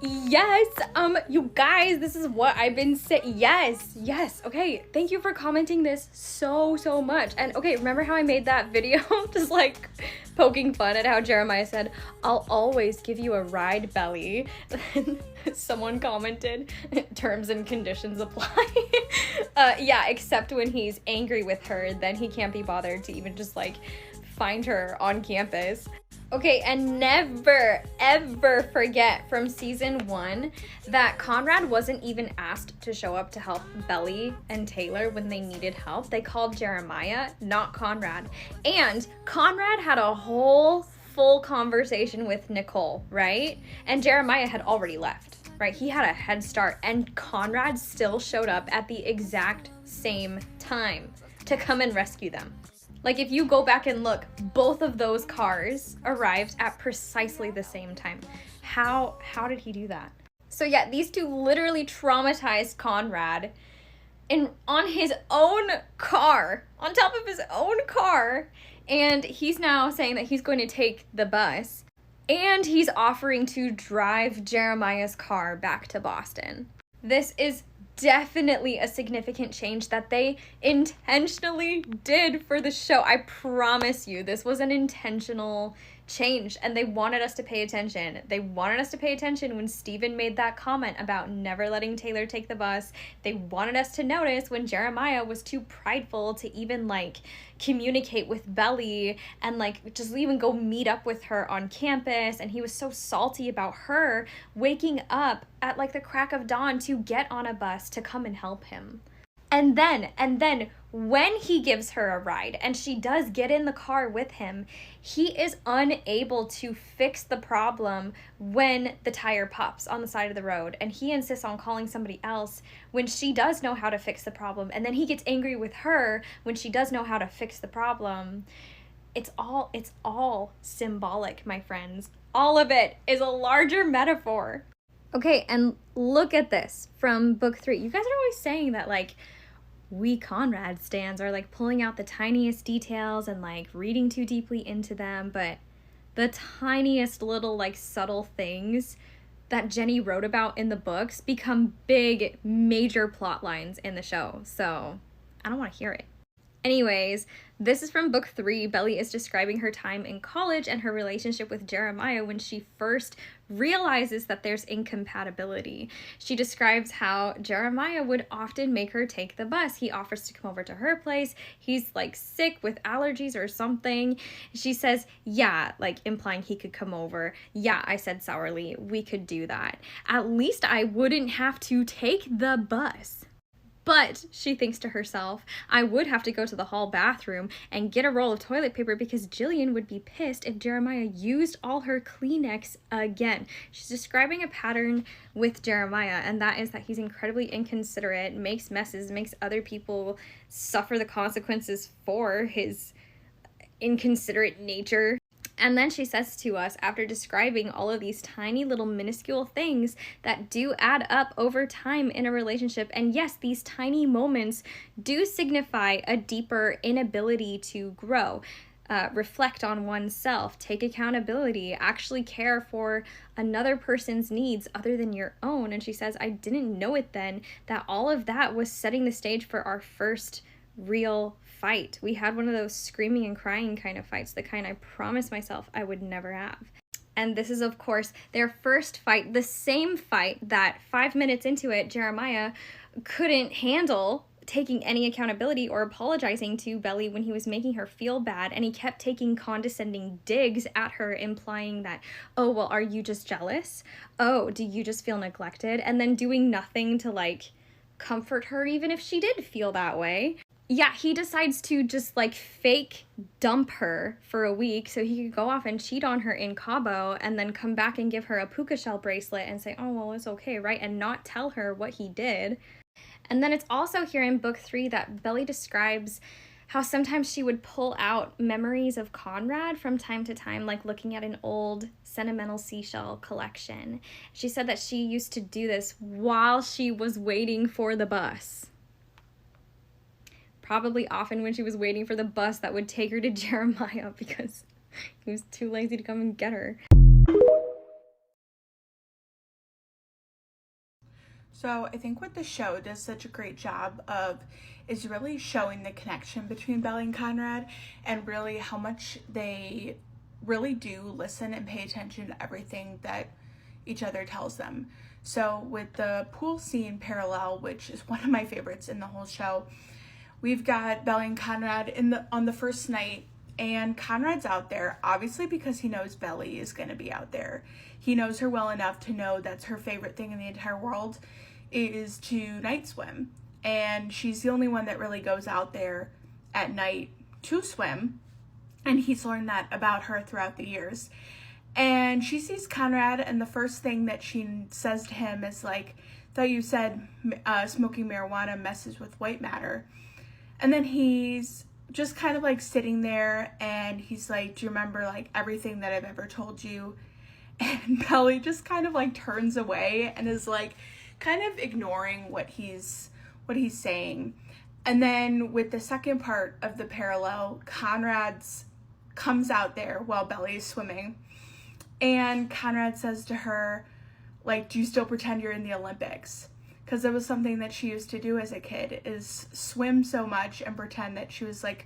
Yes, you guys, this is what I've been saying. Yes, okay, thank you for commenting this so much. And okay, remember how I made that video just like poking fun at how Jeremiah said, "I'll always give you a ride, Belly." Then someone commented, "Terms and conditions apply." Yeah, except when he's angry with her, then he can't be bothered to even just like find her on campus. Okay, and never, ever forget from season 1 that Conrad wasn't even asked to show up to help Belly and Taylor when they needed help. They called Jeremiah, not Conrad. And Conrad had a whole full conversation with Nicole, right? And Jeremiah had already left, right? He had a head start, and Conrad still showed up at the exact same time to come and rescue them. Like, if you go back and look, both of those cars arrived at precisely the same time. How did he do that? So yeah, these two literally traumatized Conrad on his own car, on top of his own car, and he's now saying that he's going to take the bus, and he's offering to drive Jeremiah's car back to Boston. This is definitely a significant change that they intentionally did for the show. I promise you, this was an intentional change, and they wanted us to pay attention. They wanted us to pay attention when Steven made that comment about never letting Taylor take the bus. They wanted us to notice when Jeremiah was too prideful to even like communicate with Belly and like just even go meet up with her on campus, and he was so salty about her waking up at like the crack of dawn to get on a bus to come and help him. And then when he gives her a ride and she does get in the car with him, he is unable to fix the problem when the tire pops on the side of the road, and he insists on calling somebody else when she does know how to fix the problem, and then he gets angry with her when she does know how to fix the problem. It's all symbolic, my friends. All of it is a larger metaphor. Okay, and look at this from book 3. You guys are always saying that like we Conrad stans are like pulling out the tiniest details and like reading too deeply into them, but the tiniest little like subtle things that Jenny wrote about in the books become big major plot lines in the show. So I don't want to hear it. Anyways, this is from book 3. Belly is describing her time in college and her relationship with Jeremiah when she first realizes that there's incompatibility. She describes how Jeremiah would often make her take the bus. He offers to come over to her place. He's like sick with allergies or something. She says, yeah, like implying he could come over. Yeah, I said sourly, we could do that. At least I wouldn't have to take the bus. But, she thinks to herself, I would have to go to the hall bathroom and get a roll of toilet paper because Jillian would be pissed if Jeremiah used all her Kleenex again. She's describing a pattern with Jeremiah, and that is that he's incredibly inconsiderate, makes messes, makes other people suffer the consequences for his inconsiderate nature. And then she says to us, after describing all of these tiny little minuscule things that do add up over time in a relationship, and yes, these tiny moments do signify a deeper inability to grow, reflect on oneself, take accountability, actually care for another person's needs other than your own. And she says, I didn't know it then, that all of that was setting the stage for our first real fight. We had one of those screaming and crying kind of fights, the kind I promised myself I would never have. And this is, of course, their first fight, the same fight that 5 minutes into it, Jeremiah couldn't handle taking any accountability or apologizing to Belly when he was making her feel bad, and he kept taking condescending digs at her, implying that, oh, well, are you just jealous? Oh, do you just feel neglected? And then doing nothing to, like, comfort her, even if she did feel that way. Yeah, he decides to just like fake dump her for a week so he could go off and cheat on her in Cabo and then come back and give her a puka shell bracelet and say, oh, well, it's okay, right? And not tell her what he did. And then it's also here in book 3 that Belly describes how sometimes she would pull out memories of Conrad from time to time, like looking at an old sentimental seashell collection. She said that she used to do this while she was waiting for the bus. Probably often when she was waiting for the bus that would take her to Jeremiah because he was too lazy to come and get her. So I think what the show does such a great job of is really showing the connection between Belly and Conrad, and really how much they really do listen and pay attention to everything that each other tells them. So with the pool scene parallel, which is one of my favorites in the whole show, we've got Belly and Conrad on the first night, and Conrad's out there obviously because he knows Belly is going to be out there. He knows her well enough to know that's her favorite thing in the entire world is to night swim, and she's the only one that really goes out there at night to swim, and he's learned that about her throughout the years. And she sees Conrad, and the first thing that she says to him is like, "Thought you said smoking marijuana messes with white matter." And then he's just kind of like sitting there, and he's like, "Do you remember like everything that I've ever told you?" And Belly just kind of like turns away and is like kind of ignoring what he's saying. And then with the second part of the parallel, Conrad's comes out there while Belly is swimming, and Conrad says to her, like, "Do you still pretend you're in the Olympics?" Because it was something that she used to do as a kid, is swim so much and pretend that she was like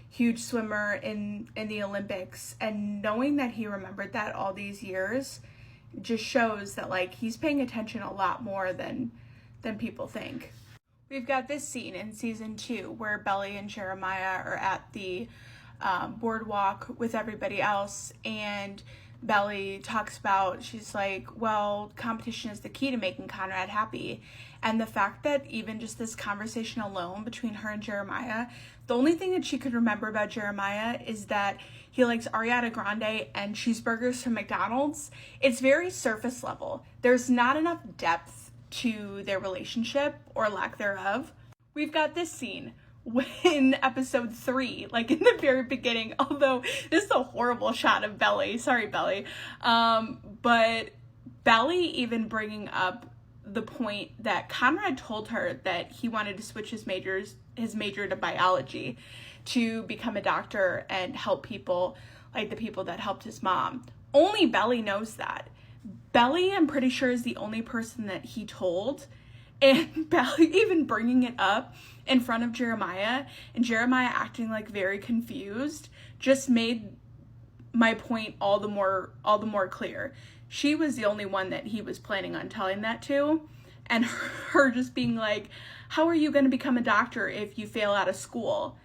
huge swimmer in the Olympics. And knowing that he remembered that all these years just shows that like he's paying attention a lot more than people think. We've got this scene in season 2 where Belly and Jeremiah are at the boardwalk with everybody else, and Belly talks about, she's like, well, competition is the key to making Conrad happy. And the fact that even just this conversation alone between her and Jeremiah, the only thing that she could remember about Jeremiah is that he likes Ariana Grande and cheeseburgers from McDonald's. It's very surface level. There's not enough depth to their relationship, or lack thereof. We've got this scene in episode 3, like in the very beginning, although this is a horrible shot of Belly. Sorry, Belly. But Belly even bringing up the point that Conrad told her that he wanted to switch his major to biology to become a doctor and help people like the people that helped his mom. Only Belly knows that. Belly, I'm pretty sure, is the only person that he told. And Belly even bringing it up in front of Jeremiah, and Jeremiah acting like very confused, just made my point all the more clear. She was the only one that he was planning on telling that to, and her just being like, "How are you going to become a doctor if you fail out of school?"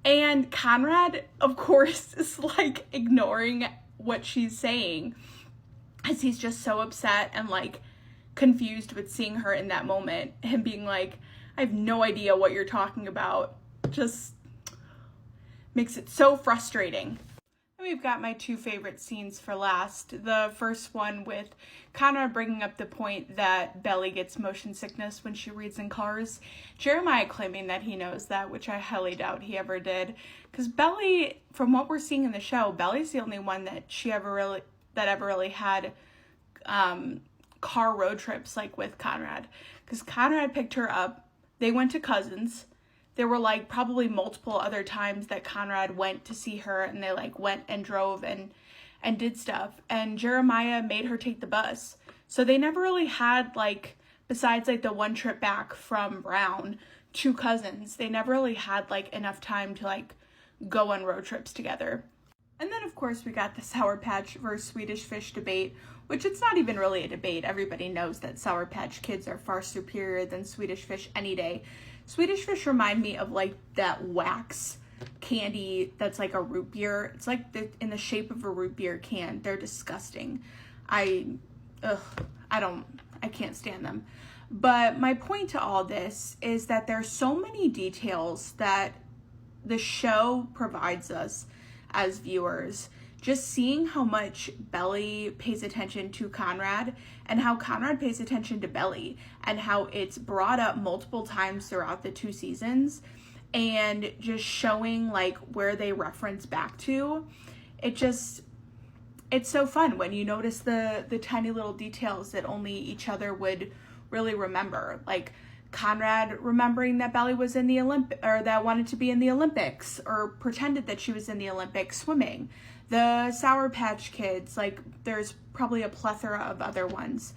And Conrad, of course, is like ignoring what she's saying, as he's just so upset and like confused with seeing her in that moment, and being like, "I have no idea what you're talking about." Just makes it so frustrating. And we've got my 2 favorite scenes for last. The first one with Conrad bringing up the point that Belly gets motion sickness when she reads in cars. Jeremiah claiming that he knows that, which I highly doubt he ever did. Because Belly, from what we're seeing in the show, Belly's the only one that ever really had car road trips like with Conrad. Because Conrad picked her up, they went to Cousins. There were like probably multiple other times that Conrad went to see her, and they like went and drove and did stuff, and Jeremiah made her take the bus. So they never really had, like, besides like the one trip back from Brown to Cousins, they never really had like enough time to like go on road trips together. And then of course we got the Sour Patch versus Swedish Fish debate, which it's not even really a debate. Everybody knows that Sour Patch Kids are far superior than Swedish Fish any day. Swedish Fish remind me of like that wax candy that's like a root beer. It's like in the shape of a root beer can. They're disgusting. I can't stand them. But my point to all this is that there's so many details that the show provides us as viewers. Just seeing how much Belly pays attention to Conrad, and how Conrad pays attention to Belly, and how it's brought up multiple times throughout the 2 seasons, and just showing like where they reference back to. It's so fun when you notice the tiny little details that only each other would really remember. Like Conrad remembering that Belly was in the or that wanted to be in the Olympics, or pretended that she was in the Olympics swimming. The Sour Patch Kids, like there's probably a plethora of other ones.